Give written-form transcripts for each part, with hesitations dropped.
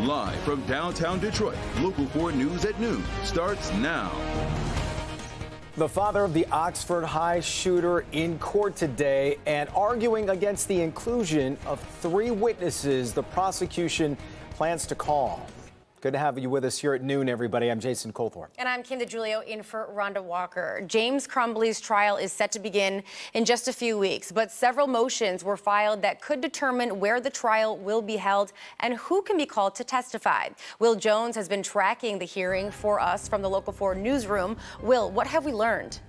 Live from downtown Detroit, Local 4 News at noon starts now. The father of the Oxford High shooter in court today and arguing against the inclusion of 3 witnesses the prosecution plans to call. Good to have you with us here at noon, everybody. I'm Jason Colthorpe. And I'm Kim DeGiulio in for Rhonda Walker. James Crumbley's trial is set to begin in just a few weeks, but several motions were filed that could determine where the trial will be held and who can be called to testify. Will Jones has been tracking the hearing for us from the Local 4 newsroom. Will, what have we learned?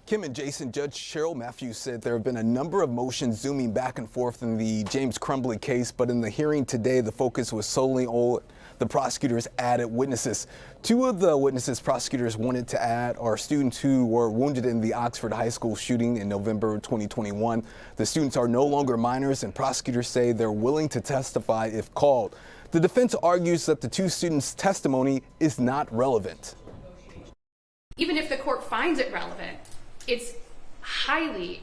Kim and Jason, Judge Cheryl Matthews said there have been a number of motions zooming back and forth in the James Crumbley case, but in the hearing today, the focus was solely on the prosecutors added witnesses. 2 of the witnesses prosecutors wanted to add are students who were wounded in the Oxford High School shooting in November 2021. The students are no longer minors, and prosecutors say they're willing to testify if called. The defense argues that the 2 students' testimony is not relevant. Even if the court finds it relevant, it's highly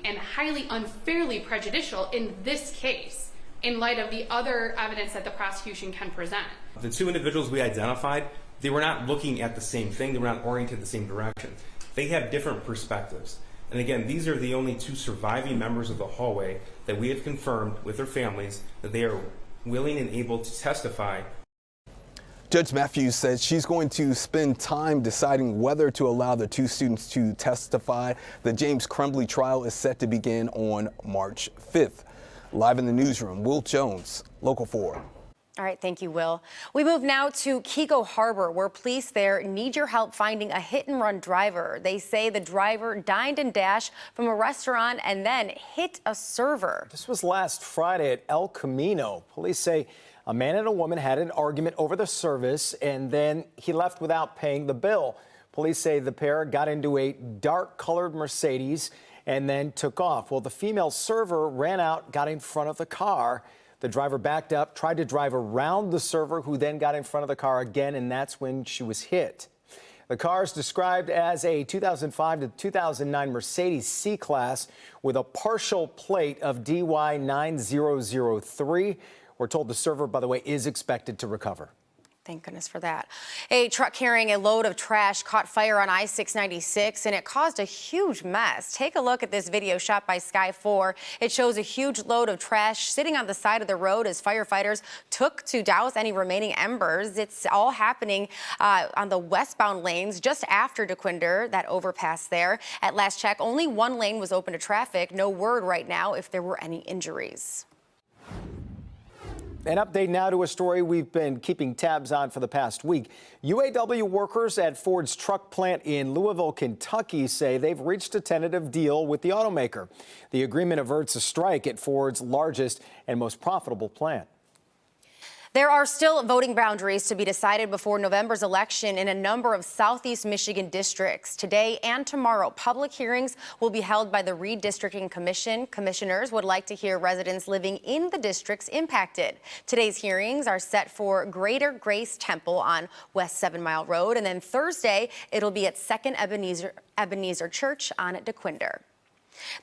unfairly prejudicial in this case in light of the other evidence that the prosecution can present. The 2 individuals we identified, they were not looking at the same thing, they were not oriented the same direction. They have different perspectives. And again, these are the only 2 surviving members of the hallway that we have confirmed with their families that they are willing and able to testify. Judge Matthews says she's going to spend time deciding whether to allow the 2 students to testify. The James Crumbley trial is set to begin on March 5th. Live in the newsroom, Will Jones, Local 4. All right, thank you, Will. We move now to Kego Harbor, where police there need your help finding a hit-and-run driver. They say the driver dined and dashed from a restaurant and then hit a server. This was last Friday at El Camino. Police say a man and a woman had an argument over the service, and then he left without paying the bill. Police say the pair got into a dark-colored Mercedes and then took off. Well, the female server ran out, got in front of the car. The driver backed up, tried to drive around the server, who then got in front of the car again, and that's when she was hit. The car is described as a 2005 to 2009 Mercedes C-Class with a partial plate of DY9003. We're told the server, by the way, is expected to recover. Thank goodness for that. A truck carrying a load of trash caught fire on I-696, and it caused a huge mess. Take a look at this video shot by Sky 4. It shows a huge load of trash sitting on the side of the road as firefighters took to douse any remaining embers. It's all happening on the westbound lanes just after DeQuinder, that overpass there. At last check, only 1 lane was open to traffic. No word right now if there were any injuries. An update now to a story we've been keeping tabs on for the past week. UAW workers at Ford's truck plant in Louisville, Kentucky say they've reached a tentative deal with the automaker. The agreement averts a strike at Ford's largest and most profitable plant. There are still voting boundaries to be decided before November's election in a number of Southeast Michigan districts. Today and tomorrow, public hearings will be held by the Redistricting Commission. Commissioners would like to hear residents living in the districts impacted. Today's hearings are set for Greater Grace Temple on West 7 Mile Road, and then Thursday it'll be at Second Ebenezer Church on DeQuinder.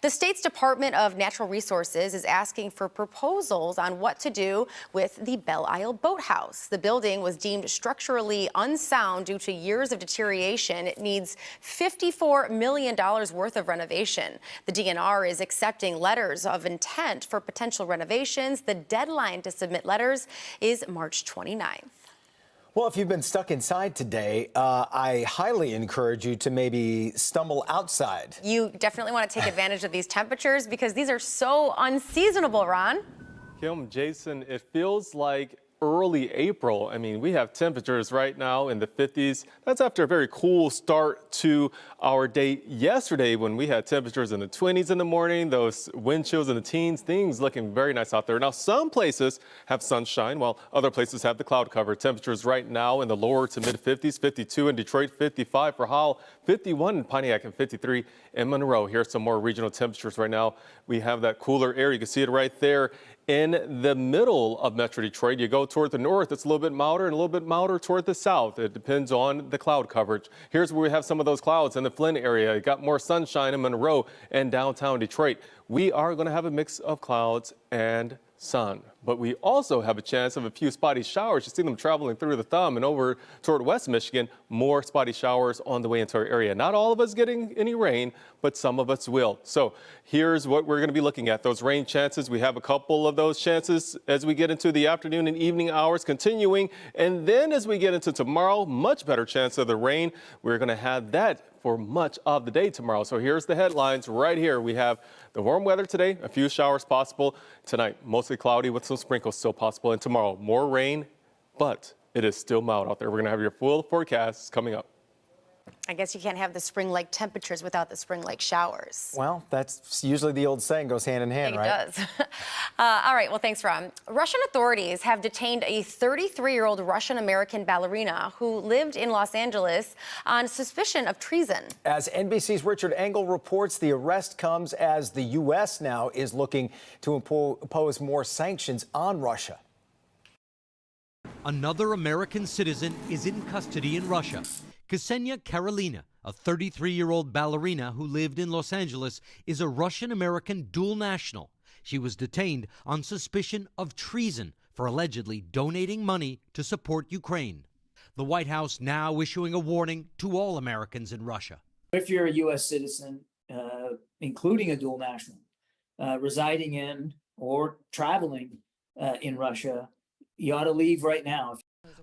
The state's Department of Natural Resources is asking for proposals on what to do with the Belle Isle Boathouse. The building was deemed structurally unsound due to years of deterioration. It needs $54 million worth of renovation. The DNR is accepting letters of intent for potential renovations. The deadline to submit letters is March 29th. Well, if you've been stuck inside today, I highly encourage you to maybe stumble outside. You definitely want to take advantage of these temperatures because these are so unseasonable, Ron. Kim, Jason, it feels like early April. I mean, we have temperatures right now in the 50s. That's after a very cool start to our day yesterday when we had temperatures in the 20s in the morning, those wind chills in the teens, things looking very nice out there. Now, some places have sunshine while other places have the cloud cover. Temperatures right now in the lower to mid 50s, 52 in Detroit, 55 for Howell, 51 in Pontiac, and 53 in Monroe. Here's some more regional temperatures right now. We have that cooler air. You can see it right there in the middle of Metro Detroit. You go toward the north, it's a little bit milder, and a little bit milder toward the south. It depends on the cloud coverage. Here's where we have some of those clouds in the Flint area. You got more sunshine in Monroe and downtown Detroit. We are going to have a mix of clouds and sun. But we also have a chance of a few spotty showers. You see them traveling through the thumb and over toward West Michigan. More spotty showers on the way into our area. Not all of us getting any rain, but some of us will. So here's what we're going to be looking at. Those rain chances. We have a couple of those chances as we get into the afternoon and evening hours continuing. And then as we get into tomorrow, much better chance of the rain. We're going to have that for much of the day tomorrow. So here's the headlines right here. We have the warm weather today, a few showers possible. Tonight, mostly cloudy with some sprinkles still possible. And tomorrow, more rain, but it is still mild out there. We're going to have your full forecasts coming up. I guess you can't have the spring-like temperatures without the spring-like showers. Well, that's usually the old saying, goes hand in hand, right? It does. All right, well, thanks, Ron. Russian authorities have detained a 33-year-old Russian-American ballerina who lived in Los Angeles on suspicion of treason. As NBC's Richard Engel reports, the arrest comes as the U.S. now is looking to impose more sanctions on Russia. Another American citizen is in custody in Russia. Ksenia Karelina, a 33-year-old ballerina who lived in Los Angeles, is a Russian-American dual national. She was detained on suspicion of treason for allegedly donating money to support Ukraine. The White House now issuing a warning to all Americans in Russia. If you're a U.S. citizen, including a dual national, residing in or traveling in Russia, you ought to leave right now.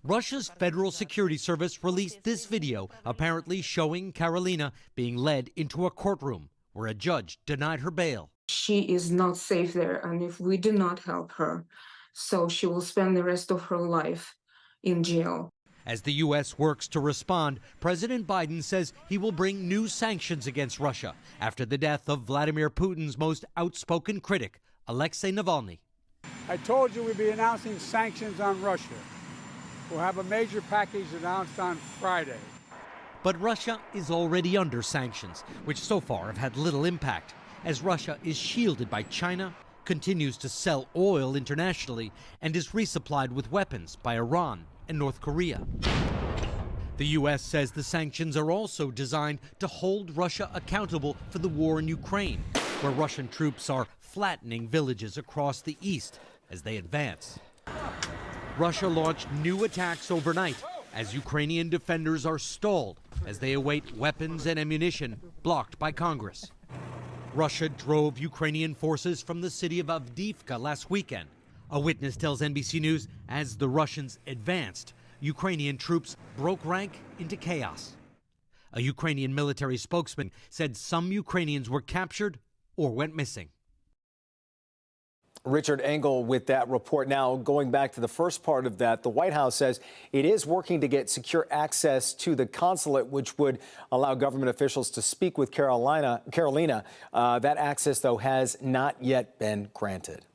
Russia's Federal Security Service released this video apparently showing Karelina being led into a courtroom where a judge denied her bail. She is not safe there, and if we do not help her, so she will spend the rest of her life in jail. As the U.S. works to respond, President Biden says he will bring new sanctions against Russia after the death of Vladimir Putin's most outspoken critic, Alexei Navalny. I told you we'd be announcing sanctions on Russia. We'll have a major package announced on Friday. But Russia is already under sanctions, which so far have had little impact, as Russia is shielded by China, continues to sell oil internationally, and is resupplied with weapons by Iran and North Korea. The U.S. says the sanctions are also designed to hold Russia accountable for the war in Ukraine, where Russian troops are flattening villages across the east as they advance. Russia launched new attacks overnight as Ukrainian defenders are stalled as they await weapons and ammunition blocked by Congress. Russia drove Ukrainian forces from the city of Avdiivka last weekend. A witness tells NBC News as the Russians advanced, Ukrainian troops broke rank into chaos. A Ukrainian military spokesman said some Ukrainians were captured or went missing. Richard Engel with that report. Now, going back to the first part of that, the White House says it is working to get secure access to the consulate, which would allow government officials to speak with Karelina. That access, though, has not yet been granted.